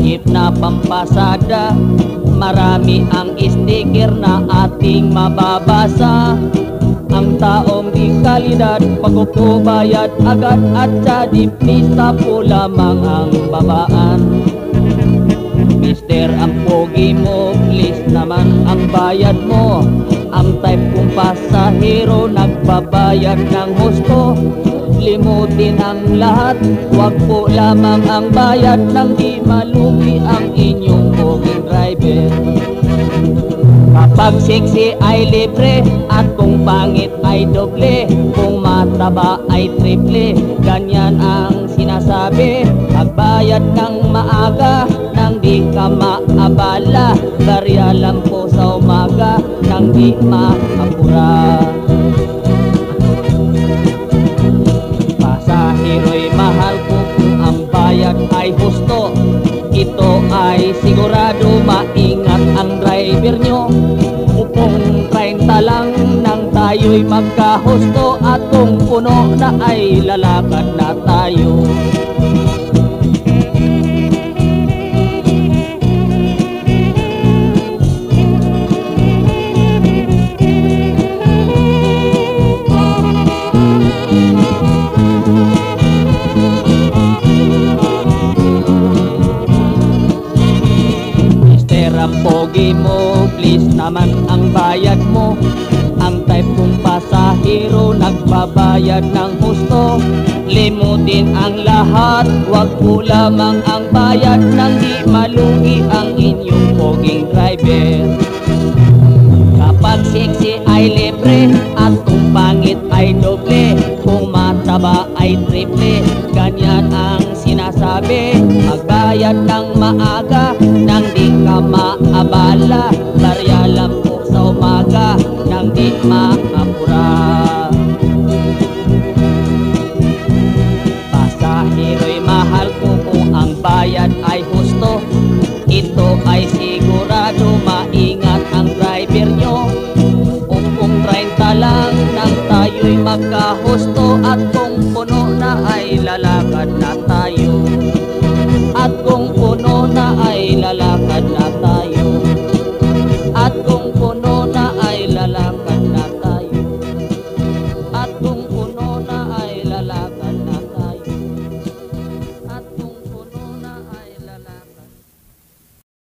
Sakip na pampasada, marami ang sticker na ating mababasa. Ang taong di kalidad, pagkukubayad agad at sa dipista po lamang ang babaan. Mister, ang pogi mo, please naman ang bayad mo. Ang type kong pasahero, nagbabayad ng husto. Limutin ang lahat, wag po lamang ang bayad nang di malugi ang inyong poging driver. Kapag sexy ay libre at kung pangit ay doble, kung mataba ay triple, ganyan ang sinasabi. Magbayad ng maaga nang di ka maabala, barya lang po sa umaga nang di maapura. Pasahero'y mahal ko kung ang bayad ay husto. Ito ay sigurado, maingat ang driver nyo. Upong 30 lang nang tayo'y magkahusto, at kung puno na ay lalakad na tayo. Ang pogi mo, please naman ang bayad mo. Ang type kong pasahero, nagbabayad ng husto. Limutin ang lahat, wag po lamang ang bayad nang di malugi ang inyong poging driver. Kapag sexy ay libre at kung pangit ay doble, kung mataba ay triple, ganyan ang sinasabi. Magbayad ng maaga nang di ka maabala, barya lang po sa umaga nang di maabala.